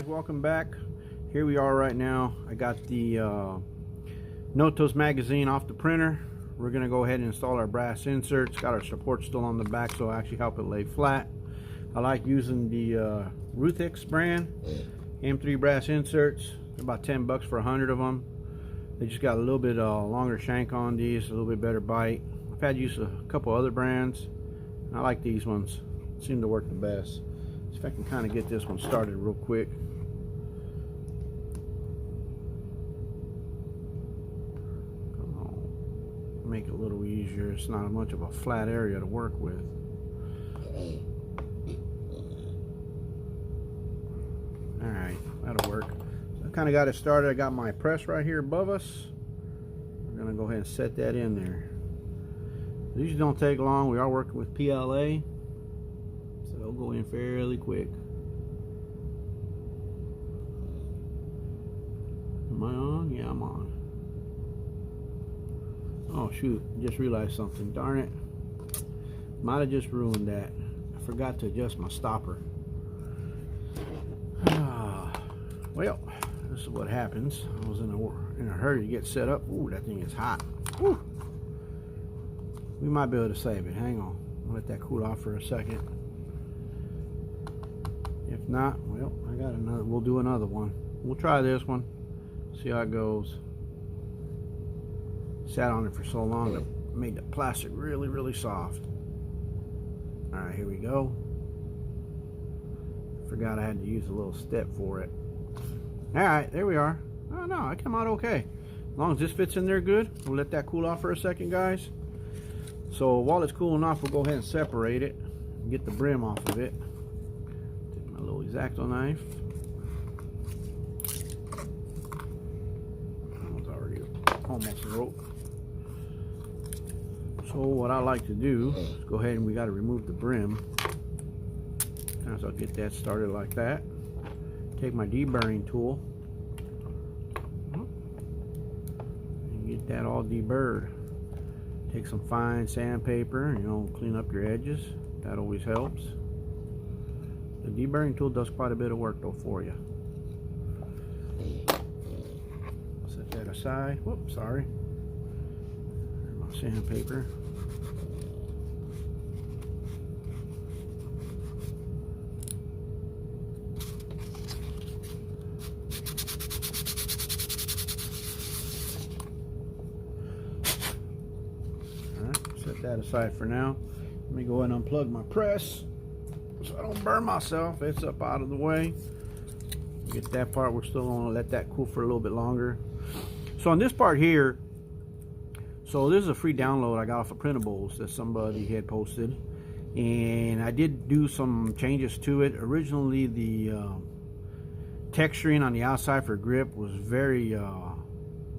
guys, welcome back. Here we are right now. I got the Notos magazine off the printer. We're gonna go ahead and install our brass inserts. Got our support still on the back, so I actually help it lay flat. I like using the Ruthix brand M3 brass inserts. They're about 10 bucks for 100 of them. They just got a little bit longer shank on these, a little bit better bite. I've had use of a couple other brands. I like these ones. Seem to work the best. See if I can kind of get this one started real quick. Come on. Make it a little easier. It's not much of a flat area to work with. Alright, that'll work. So I kind of got it started. I got my press right here above us. We're going to go ahead and set that in there. These don't take long. We are working with PLA. So it'll go in fairly quick. Am I on? Yeah, I'm on. Oh shoot, just realized something. Darn it. Might have just ruined that. I forgot to adjust my stopper. Well, this is what happens. I was in a hurry to get set up. Ooh, that thing is hot. Ooh. We might be able to save it. Hang on. I'll let that cool off for a second. If not, well, I got another. We'll do another one. We'll try this one. See how it goes. Sat on it for so long it made the plastic really, really soft. Alright, here we go. Forgot I had to use a little step for it. Alright, there we are. Oh no, I come out okay. As long as this fits in there good. We'll let that cool off for a second, guys. So while it's cooling off, we'll go ahead and separate it and get the brim off of it. Take my little X-Acto knife. That one's already almost broke. So what I like to do is go ahead and we got to remove the brim. So I'll get that started like that. Take my deburring tool and get that all deburred. Take some fine sandpaper, you know, clean up your edges. That always helps. The deburring tool does quite a bit of work though for you. Set that aside. Whoops, sorry. There's my sandpaper. Set that aside for now. Let me go ahead and unplug my press so I don't burn myself. It's up out of the way. Get that part. We're still going to let that cool for a little bit longer. So on this part here, so this is a free download I got off of Printables that somebody had posted, and I did do some changes to it. Originally the texturing on the outside for grip was very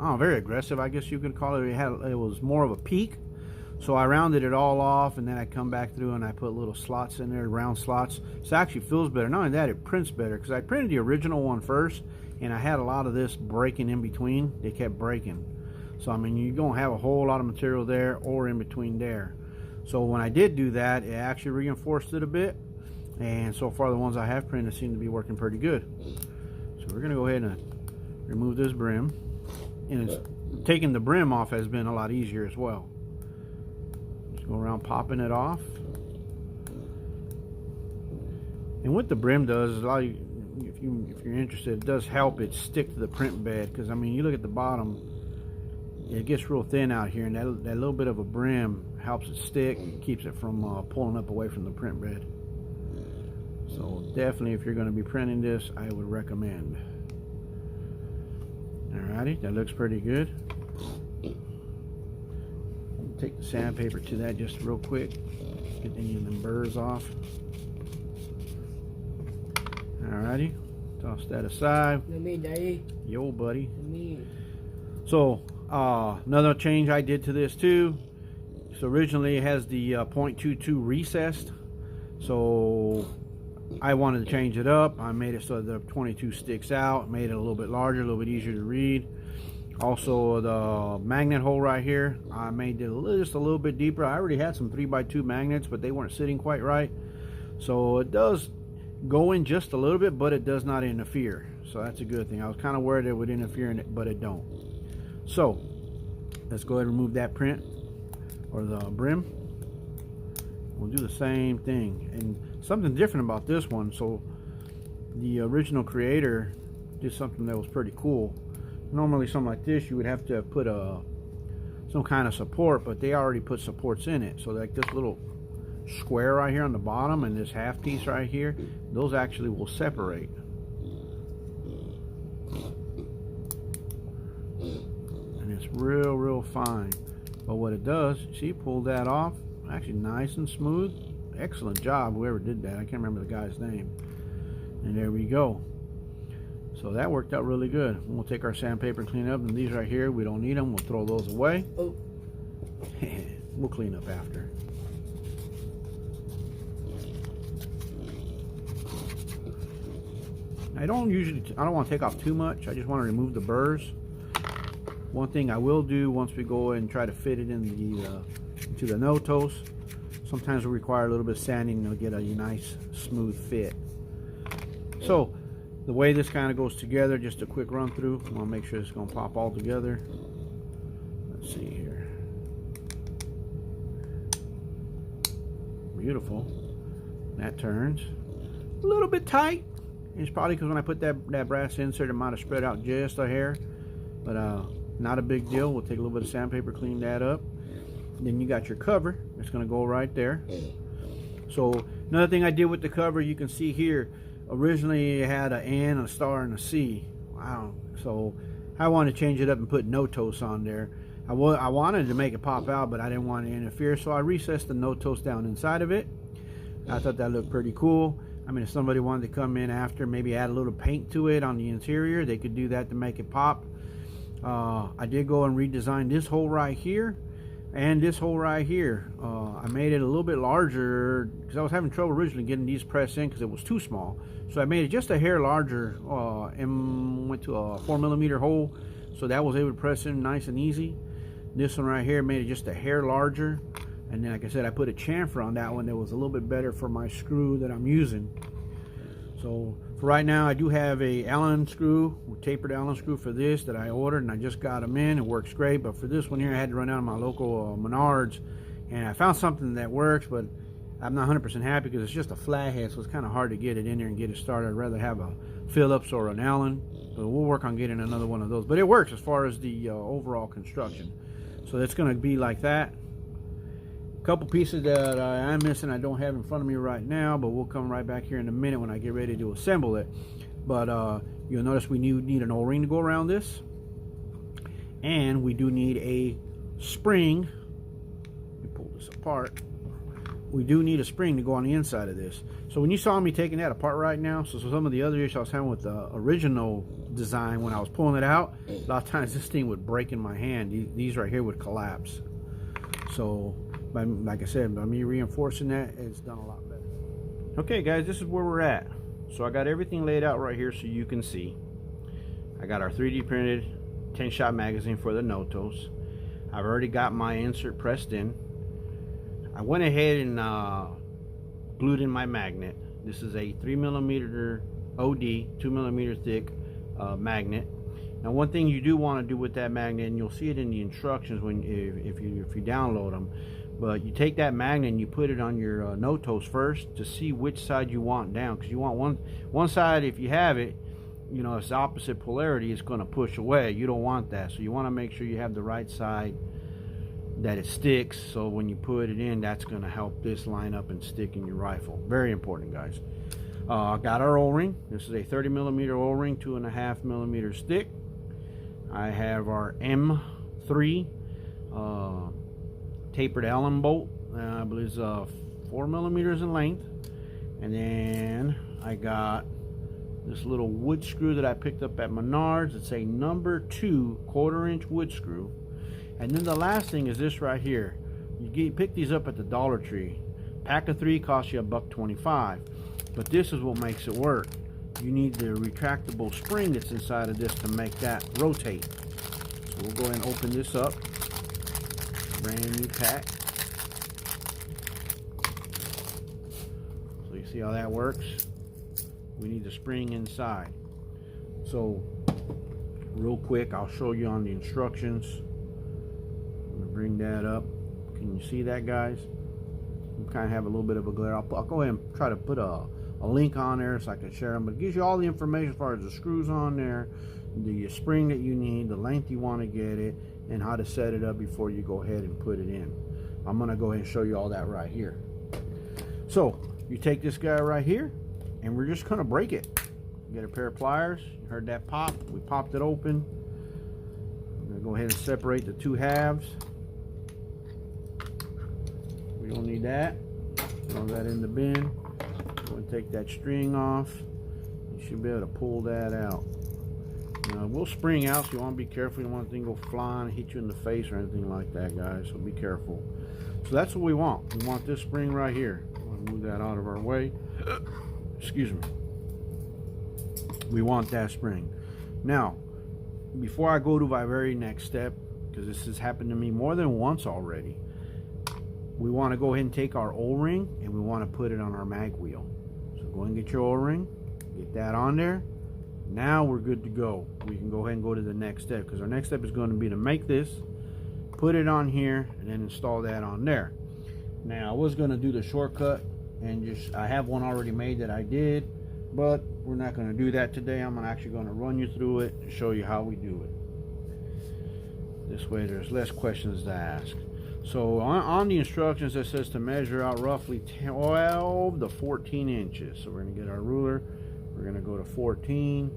very aggressive, I guess you could call it. It was more of a peak. So I rounded it all off, and then I come back through and I put little slots in there, round slots. So it actually feels better. Not only that, it prints better, because I printed the original one first, and I had a lot of this breaking in between. They kept breaking. So I mean, you're going to have a whole lot of material there or in between there. So when I did do that, it actually reinforced it a bit. And so far the ones I have printed seem to be working pretty good. So we're going to go ahead and remove this brim. And taking the brim off has been a lot easier as well. Go around popping it off. And what the brim does is allow you, if you're interested, it does help it stick to the print bed, because I mean, you look at the bottom, it gets real thin out here, and that little bit of a brim helps it stick and keeps it from pulling up away from the print bed. So definitely, if you're going to be printing this, I would recommend. Alrighty, that looks pretty good. Take the sandpaper to that just real quick. Get any of them burrs off. Alrighty. Toss that aside. Yo, buddy. So, another change I did to this too. So originally it has the 0.22 recessed. So I wanted to change it up. I made it so the 22 sticks out. Made it a little bit larger, a little bit easier to read. Also, the magnet hole right here, I made it just a little bit deeper. I already had some 3x2 magnets, but they weren't sitting quite right. So it does going just a little bit, but it does not interfere. So that's a good thing. I was kind of worried it would interfere in it, but it don't. So let's go ahead and remove that print or the brim. We'll do the same thing. And something different about this one. So the original creator did something that was pretty cool. Normally something like this you would have to put some kind of support, but they already put supports in it. So like this little square right here on the bottom and this half piece right here, those actually will separate. And it's real fine. But what it does, see, pull that off, actually nice and smooth. Excellent job, whoever did that. I can't remember the guy's name. And there we go. So that worked out really good. We'll take our sandpaper and clean up, and these right here, we don't need them. We'll throw those away. Oh. We'll clean up after. I don't want to take off too much. I just want to remove the burrs. One thing I will do once we go and try to fit it in into the Notos, sometimes we require a little bit of sanding to get a nice smooth fit. So the way this kind of goes together, just a quick run through. I want to make sure it's going to pop all together. Let's see here. Beautiful. That turns a little bit tight. It's probably because when I put that brass insert, it might have spread out just a hair, but not a big deal. We'll take a little bit of sandpaper, clean that up. Then you got your cover. It's going to go right there. So another thing I did with the cover, you can see here, originally it had an N, a star, and a C. Wow. So I wanted to change it up and put Notos on there. I wanted to make it pop out, but I didn't want to interfere, so I recessed the Notos down inside of it. I thought that looked pretty cool. I mean, if somebody wanted to come in after, maybe add a little paint to it on the interior, they could do that to make it pop. I did go and redesign this hole right here and this hole right here. I made it a little bit larger because I was having trouble originally getting these pressed in because it was too small. So I made it just a hair larger and went to a 4mm hole, so that was able to press in nice and easy. This one right here made it just a hair larger, and then like I said, I put a chamfer on that one that was a little bit better for my screw that I'm using. So for right now, I do have a Allen screw, tapered Allen screw for this that I ordered, and I just got them in. It works great, but for this one here, I had to run out of my local Menards, and I found something that works, but I'm not 100% happy because it's just a flathead, so it's kind of hard to get it in there and get it started. I'd rather have a Phillips or an Allen, but we'll work on getting another one of those. But it works as far as the overall construction. So it's going to be like that. A couple pieces that I'm missing I don't have in front of me right now, but we'll come right back here in a minute when I get ready to assemble it. But you'll notice we need an O-ring to go around this, and we do need a spring. Let me pull this apart. We do need a spring to go on the inside of this. So when you saw me taking that apart right now, so some of the other issues I was having with the original design, when I was pulling it out, a lot of times this thing would break in my hand. These right here would collapse. So like I said, by me reinforcing that, it's done a lot better. Okay guys, this is where we're at. So I got everything laid out right here so you can see. I got our 3D printed 10-shot magazine for the Notos. I've already got my insert pressed in. I went ahead and glued in my magnet. This is a 3mm OD, 2mm thick magnet. Now one thing you do want to do with that magnet, and you'll see it in the instructions when if you download them, but you take that magnet and you put it on your Notos first to see which side you want down, because you want one side, if you have it, you know, it's opposite polarity, it's going to push away. You don't want that, so you want to make sure you have the right side that it sticks, so when you put it in, that's going to help this line up and stick in your rifle. Very important, guys. Got our O-ring. This is a 30mm O-ring, 2.5mm stick. I have our M3 tapered Allen bolt. I believe it's 4mm in length. And then I got this little wood screw that I picked up at Menards. It's a number 2 1/4-inch wood screw. And then the last thing is this right here. You pick these up at the Dollar Tree. Pack of 3 costs you $1.25. But this is what makes it work. You need the retractable spring that's inside of this to make that rotate. So we'll go ahead and open this up. Brand new pack. So you see how that works. We need the spring inside. So real quick, I'll show you on the instructions. I'm gonna bring that up. Can you see that, guys? You kind of have a little bit of a glare. I'll go ahead and try to put a link on there so I can share them, but it gives you all the information as far as the screws on there, the spring that you need, the length you want to get it, and how to set it up before you go ahead and put it in. I'm gonna go ahead and show you all that right here. So you take this guy right here, and we're just gonna break it. Get a pair of pliers. You heard that pop? We popped it open. I'm gonna go ahead and separate the two halves. We don't need that. Throw that in the bin. Go and take that string off. You should be able to pull that out. Now, we'll spring out, so you want to be careful. You don't want the thing to go flying and hit you in the face or anything like that, guys. So be careful. So that's what we want. We want this spring right here. I'm going to move that out of our way. Excuse me. We want that spring. Now, before I go to my very next step, because this has happened to me more than once already, we want to go ahead and take our O-ring and we want to put it on our mag wheel. So go and get your O-ring, get that on there. Now we're good to go. We can go ahead and go to the next step, because our next step is going to be to make this, put it on here, and then install that on there. Now I was going to do the shortcut and I have one already made that I did, but we're not going to do that today. I'm actually going to run you through it and show you how we do it. This way there's less questions to ask. So on the instructions, it says to measure out roughly 12 to 14 inches. So we're going to get our ruler. We're going to go to 14.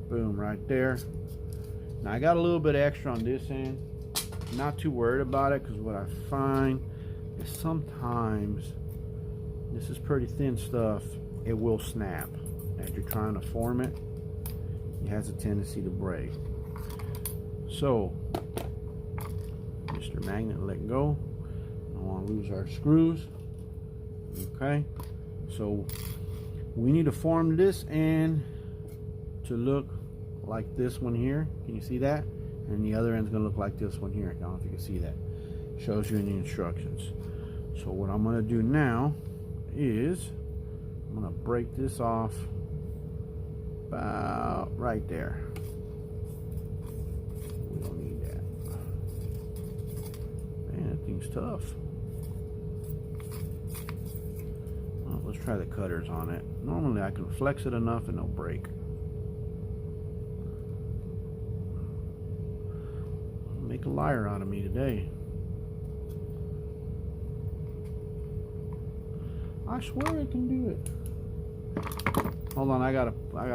Boom, right there. Now I got a little bit extra on this end. Not too worried about it, because what I find is sometimes, this is pretty thin stuff, it will snap. As you're trying to form it, it has a tendency to break. So Mr. Magnet, let go. Don't want to lose our screws. Okay, so we need to form this end to look like this one here. Can you see that? And the other end's going to look like this one here. I don't know if you can see that. Shows you in the instructions. So what I'm going to do now is I'm going to break this off about right there. We don't need that. Man, that thing's tough. Well, let's try the cutters on it. Normally I can flex it enough and it'll break. Make a liar out of me today. I swear I can do it. Hold on, I gotta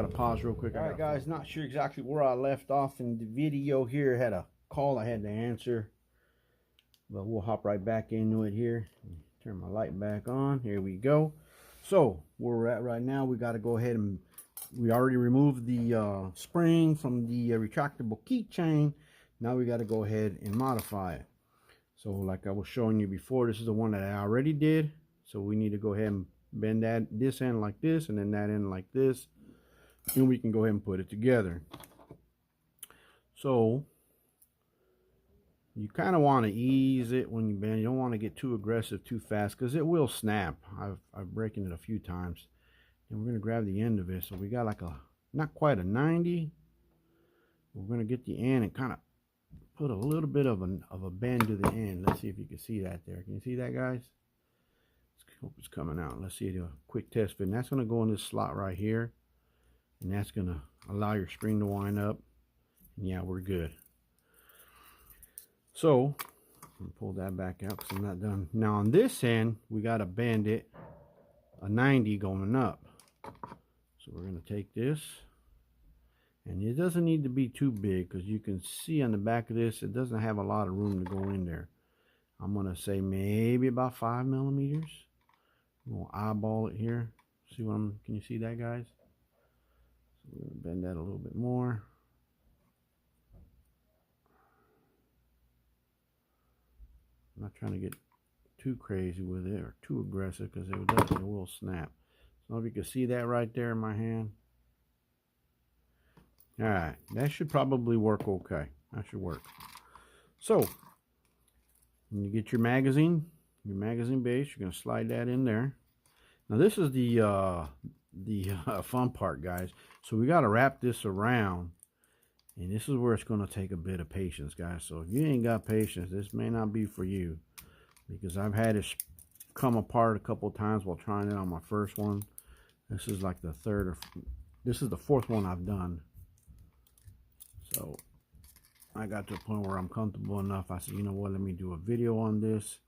pause real quick. All right, guys, not sure exactly where I left off in the video here. I had a call I had to answer, but we'll hop right back into it here. Turn my light back on. Here we go. So where we're at right now, we got to go ahead and we already removed the spring from the retractable keychain. Now we got to go ahead and modify it. So like I was showing you before, this is the one that I already did. So we need to go ahead and bend this end like this, and then that end like this, and we can go ahead and put it together. So you kind of want to ease it when you bend. You don't want to get too aggressive too fast, because it will snap. I've broken it a few times. And we're going to grab the end of it. So we got like a, not quite a 90. We're going to get the end and kind of put a little bit of a bend to the end. Let's see if you can see that there. Can you see that, guys? Hope it's coming out. Let's see a quick test fit. And that's going to go in this slot right here. And that's going to allow your spring to wind up. And yeah, we're good. So I'm going to pull that back out because I'm not done. Now on this end, we got to bend it a 90 going up. So we're going to take this. And it doesn't need to be too big, because you can see on the back of this, it doesn't have a lot of room to go in there. I'm going to say maybe about 5 millimeters. We'll eyeball it here. See what can you see that, guys? So we're going to bend that a little bit more. I'm not trying to get too crazy with it or too aggressive, because it will snap. So if you can see that right there in my hand. Alright, that should probably work okay. That should work. So when you get your magazine base, you're going to slide that in there. Now this is the fun part, guys. So we got to wrap this around, and this is where it's going to take a bit of patience, guys. So if you ain't got patience, this may not be for you, because I've had it come apart a couple times while trying it on my first one. This is like the third or this is the fourth one I've done. So I got to a point where I'm comfortable enough. I said, you know what, let me do a video on this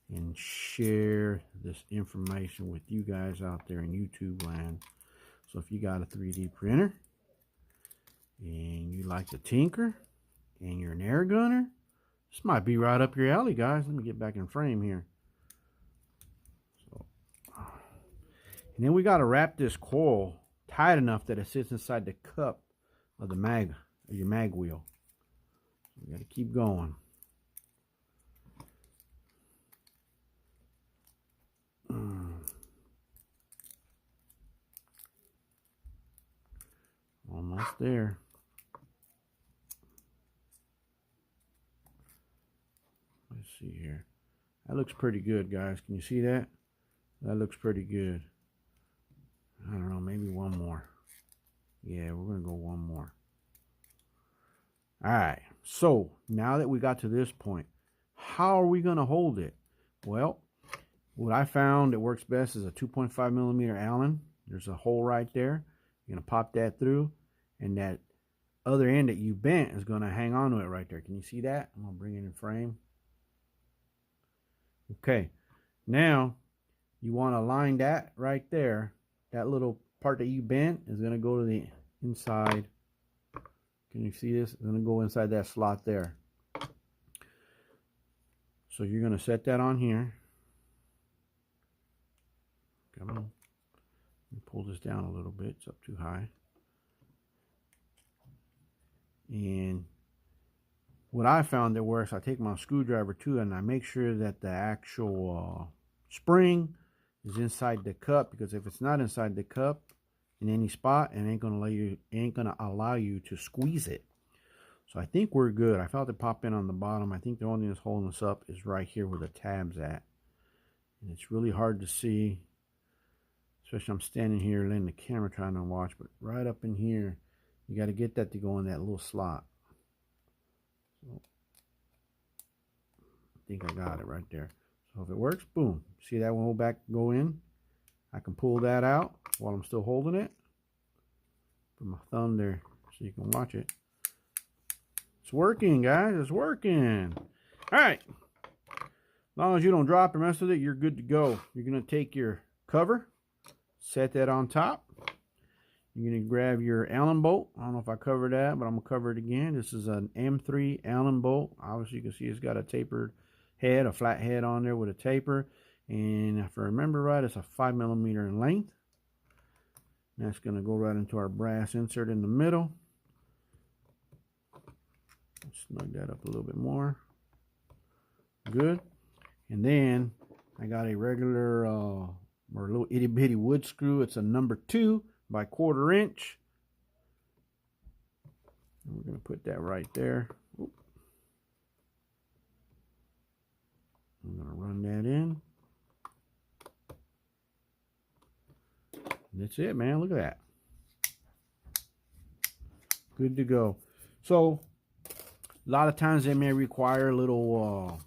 and share this information with you guys out there in YouTube land. So if you got a 3D printer and you like to tinker and you're an air gunner, this might be right up your alley, guys. Let me get back in frame here. So, and then we got to wrap this coil tight enough that it sits inside the cup of the your mag wheel. You got to keep going. Almost there. Let's see here. That looks pretty good, guys. Can you see that? That looks pretty good. I don't know, maybe one more. Yeah, we're going to go one more. All right, so now that we got to this point, how are we going to hold it? Well, what I found that works best is a 2.5 millimeter Allen. There's a hole right there. You're going to pop that through, and that other end that you bent is going to hang on to it right there. Can you see that? I'm going to bring it in frame. Okay, now you want to line that right there. That little part that you bent is going to go to the inside. Can you see this? It's going to go inside that slot there. So you're going to set that on here. Come on. Pull this down a little bit. It's up too high. And what I found that works, I take my screwdriver too, and I make sure that the actual spring is inside the cup, because if it's not inside the cup in any spot, it ain't gonna allow you to squeeze it. So I think we're good. I felt it pop in on the bottom. I think the only thing that's holding us up is right here where the tab's at, and it's really hard to see, especially I'm standing here letting the camera trying to watch, but right up in here you got to get that to go in that little slot. So I think I got it right there. So if it works, boom. See that one go in? I can pull that out while I'm still holding it. Put my thumb there so you can watch it. It's working, guys. It's working. All right. As long as you don't drop or mess with it, you're good to go. You're going to take your cover, set that on top. You're going to grab your Allen bolt. I don't know if I covered that, but I'm going to cover it again. This is an M3 Allen bolt. Obviously, you can see it's got a tapered head, a flat head on there with a taper. And if I remember right, it's a 5 millimeter in length. That's going to go right into our brass insert in the middle. Snug that up a little bit more. Good. And then I got a regular or a little itty bitty wood screw. It's a number 2 by 1/4 inch. And we're going to put that right there. Oop. I'm going to run that in. That's it, man. Look at that. Good to go. So a lot of times they may require a little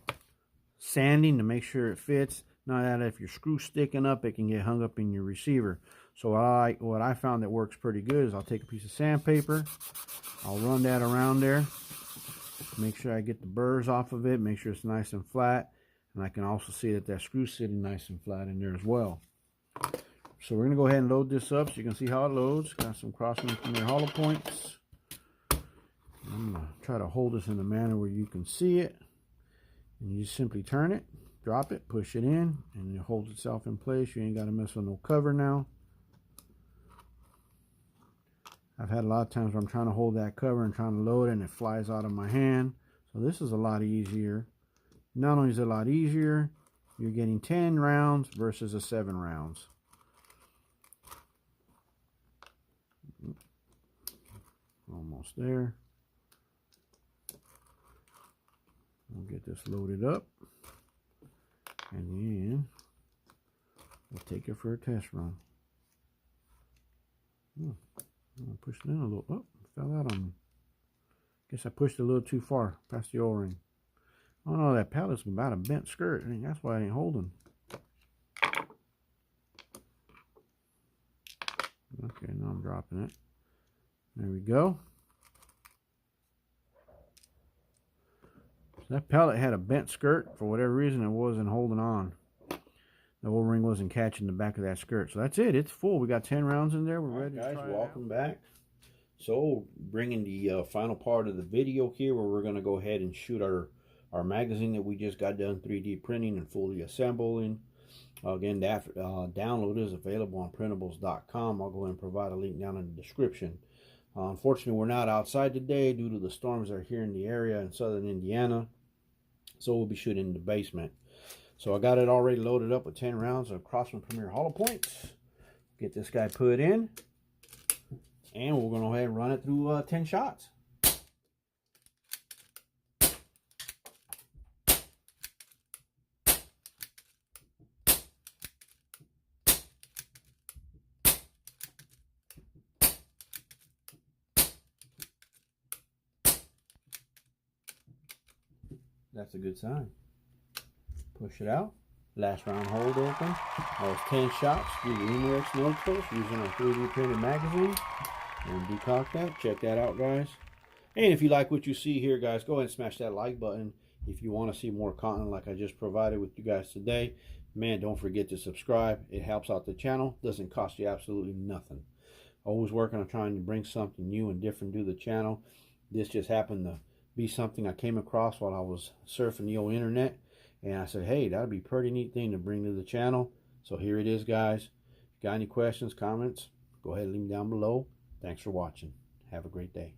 sanding to make sure it fits. Now that if your screw's sticking up, it can get hung up in your receiver. So what I found that works pretty good is I'll take a piece of sandpaper, I'll run that around there, make sure I get the burrs off of it, make sure it's nice and flat, and I can also see that that screw's sitting nice and flat in there as well. So we're going to go ahead and load this up so you can see how it loads. Got some crossing from their hollow points. I'm going to try to hold this in a manner where you can see it. And you just simply turn it, drop it, push it in, and it holds itself in place. You ain't got to mess with no cover now. I've had a lot of times where I'm trying to hold that cover and trying to load it and it flies out of my hand. So this is a lot easier. Not only is it a lot easier, you're getting 10 rounds versus a 7 rounds. Almost there. We'll get this loaded up. And then we'll take it for a test run. I'm gonna push it in a little. Oh, fell out on me. Guess I pushed it a little too far past the O-ring. Oh no, that pallet's about a bent skirt. I think that's why it ain't holding. Okay, now I'm dropping it. There we go. So that pallet had a bent skirt. For whatever reason, it wasn't holding on. The O-ring wasn't catching the back of that skirt. So that's it. It's full. We got 10 rounds in there. We're ready to try it out. Guys, welcome back. So, bringing the final part of the video here, where we're going to go ahead and shoot our magazine that we just got done 3D printing and fully assembling. Again, that download is available on printables.com. I'll go ahead and provide a link down in the description. Unfortunately, we're not outside today due to the storms that are here in the area in southern Indiana. So we'll be shooting in the basement. So I got it already loaded up with 10 rounds of Crosman Premier hollow points. Get this guy put in. And we're going to go ahead and run it through 10 shots. That's a good sign. Push it out. Last round hold open. That was 10 shots through the Numerex Notos using our 3D printed magazine. And decock that. Check that out, guys. And if you like what you see here, guys, go ahead and smash that like button. If you want to see more content like I just provided with you guys today, man, don't forget to subscribe. It helps out the channel. Doesn't cost you absolutely nothing. Always working on trying to bring something new and different to the channel. This just happened to be something I came across while I was surfing the old internet. And I said, hey, that'd be a pretty neat thing to bring to the channel. So here it is, guys. If you got any questions, comments, go ahead and leave them down below. Thanks for watching. Have a great day.